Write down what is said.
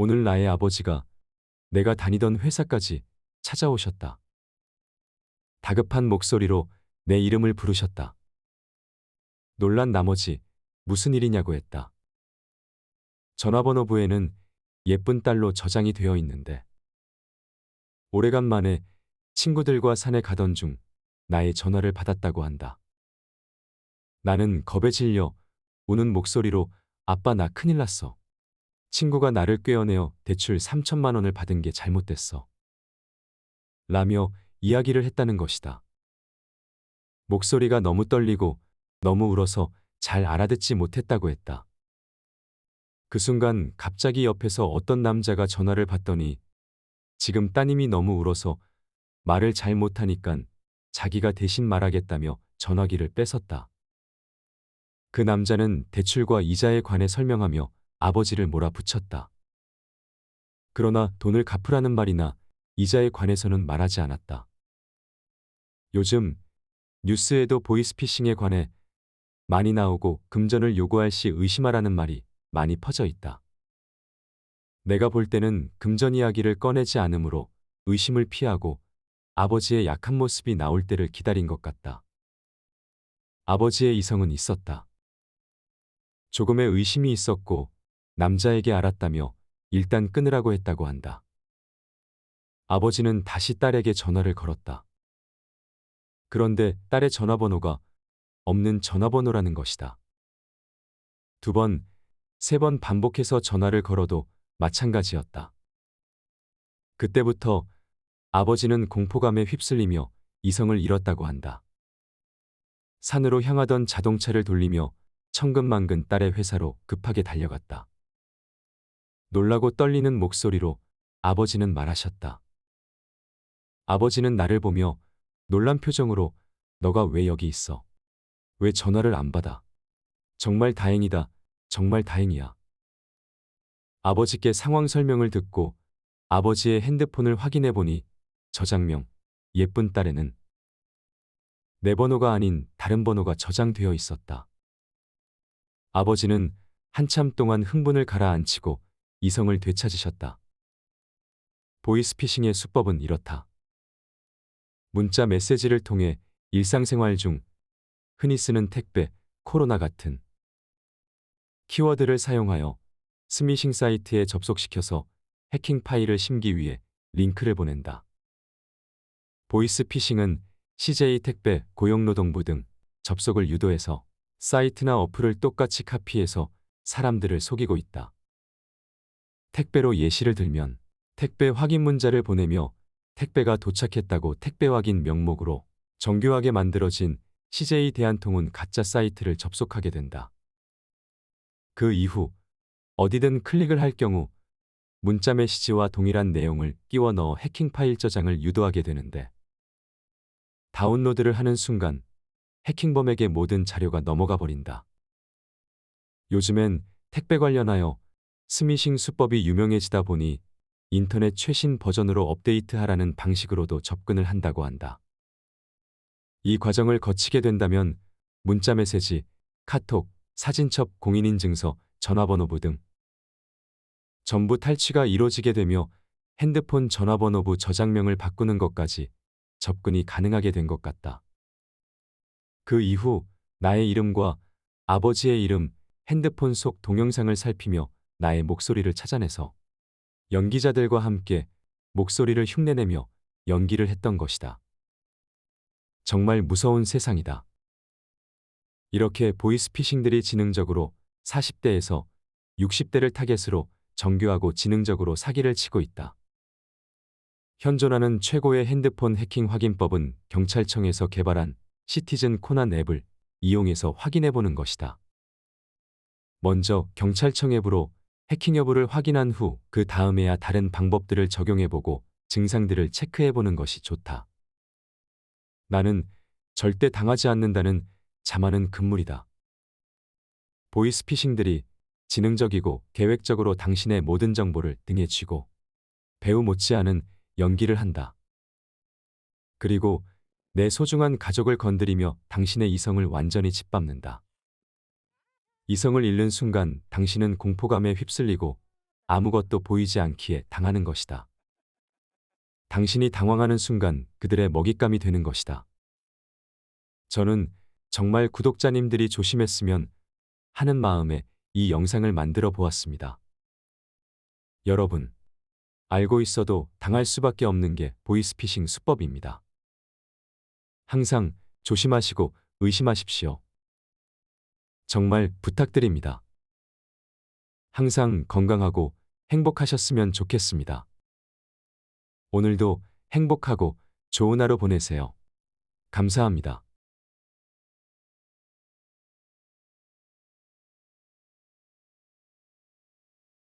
오늘 나의 아버지가 내가 다니던 회사까지 찾아오셨다. 다급한 목소리로 내 이름을 부르셨다. 놀란 나머지 무슨 일이냐고 했다. 전화번호부에는 예쁜 딸로 저장이 되어 있는데 오래간만에 친구들과 산에 가던 중 나의 전화를 받았다고 한다. 나는 겁에 질려 우는 목소리로 아빠 나 큰일 났어. 친구가 나를 꿰어내어 대출 3천만 원을 받은 게 잘못됐어. 라며 이야기를 했다는 것이다. 목소리가 너무 떨리고 너무 울어서 잘 알아듣지 못했다고 했다. 그 순간 갑자기 옆에서 어떤 남자가 전화를 받더니 지금 따님이 너무 울어서 말을 잘 못하니깐 자기가 대신 말하겠다며 전화기를 뺏었다. 그 남자는 대출과 이자에 관해 설명하며 아버지를 몰아붙였다. 그러나 돈을 갚으라는 말이나 이자에 관해서는 말하지 않았다. 요즘 뉴스에도 보이스피싱에 관해 많이 나오고 금전을 요구할 시 의심하라는 말이 많이 퍼져 있다. 내가 볼 때는 금전 이야기를 꺼내지 않으므로 의심을 피하고 아버지의 약한 모습이 나올 때를 기다린 것 같다. 아버지의 이성은 있었다. 조금의 의심이 있었고 남자에게 알았다며 일단 끊으라고 했다고 한다. 아버지는 다시 딸에게 전화를 걸었다. 그런데 딸의 전화번호가 없는 전화번호라는 것이다. 2번, 3번 반복해서 전화를 걸어도 마찬가지였다. 그때부터 아버지는 공포감에 휩쓸리며 이성을 잃었다고 한다. 산으로 향하던 자동차를 돌리며 천근만근 딸의 회사로 급하게 달려갔다. 놀라고 떨리는 목소리로 아버지는 말하셨다. 아버지는 나를 보며 놀란 표정으로 너가 왜 여기 있어? 왜 전화를 안 받아? 정말 다행이다. 정말 다행이야. 아버지께 상황 설명을 듣고 아버지의 핸드폰을 확인해 보니 저장명 예쁜 딸에는 내 번호가 아닌 다른 번호가 저장되어 있었다. 아버지는 한참 동안 흥분을 가라앉히고 이성을 되찾으셨다. 보이스피싱의 수법은 이렇다. 문자 메시지를 통해 일상생활 중 흔히 쓰는 택배, 코로나 같은 키워드를 사용하여 스미싱 사이트에 접속시켜서 해킹 파일을 심기 위해 링크를 보낸다. 보이스피싱은 CJ 택배, 고용노동부 등 접속을 유도해서 사이트나 어플을 똑같이 카피해서 사람들을 속이고 있다. 택배로 예시를 들면 택배 확인 문자를 보내며 택배가 도착했다고 택배 확인 명목으로 정교하게 만들어진 CJ 대한통운 가짜 사이트를 접속하게 된다. 그 이후 어디든 클릭을 할 경우 문자 메시지와 동일한 내용을 끼워 넣어 해킹 파일 저장을 유도하게 되는데 다운로드를 하는 순간 해킹범에게 모든 자료가 넘어가 버린다. 요즘엔 택배 관련하여 스미싱 수법이 유명해지다 보니 인터넷 최신 버전으로 업데이트하라는 방식으로도 접근을 한다고 한다. 이 과정을 거치게 된다면 문자 메시지, 카톡, 사진첩, 공인인증서, 전화번호부 등 전부 탈취가 이루어지게 되며 핸드폰 전화번호부 저장명을 바꾸는 것까지 접근이 가능하게 된 것 같다. 그 이후 나의 이름과 아버지의 이름, 핸드폰 속 동영상을 살피며 나의 목소리를 찾아내서 연기자들과 함께 목소리를 흉내내며 연기를 했던 것이다. 정말 무서운 세상이다. 이렇게 보이스피싱들이 지능적으로 40대에서 60대를 타겟으로 정교하고 지능적으로 사기를 치고 있다. 현존하는 최고의 핸드폰 해킹 확인법은 경찰청에서 개발한 시티즌 코난 앱을 이용해서 확인해보는 것이다. 먼저 경찰청 앱으로 해킹 여부를 확인한 후 그 다음에야 다른 방법들을 적용해보고 증상들을 체크해보는 것이 좋다. 나는 절대 당하지 않는다는 자만은 금물이다. 보이스피싱들이 지능적이고 계획적으로 당신의 모든 정보를 등에 쥐고 배우 못지않은 연기를 한다. 그리고 내 소중한 가족을 건드리며 당신의 이성을 완전히 짓밟는다. 이성을 잃는 순간 당신은 공포감에 휩쓸리고 아무것도 보이지 않기에 당하는 것이다. 당신이 당황하는 순간 그들의 먹잇감이 되는 것이다. 저는 정말 구독자님들이 조심했으면 하는 마음에 이 영상을 만들어 보았습니다. 여러분, 알고 있어도 당할 수밖에 없는 게 보이스피싱 수법입니다. 항상 조심하시고 의심하십시오. 정말 부탁드립니다. 항상 건강하고 행복하셨으면 좋겠습니다. 오늘도 행복하고 좋은 하루 보내세요. 감사합니다.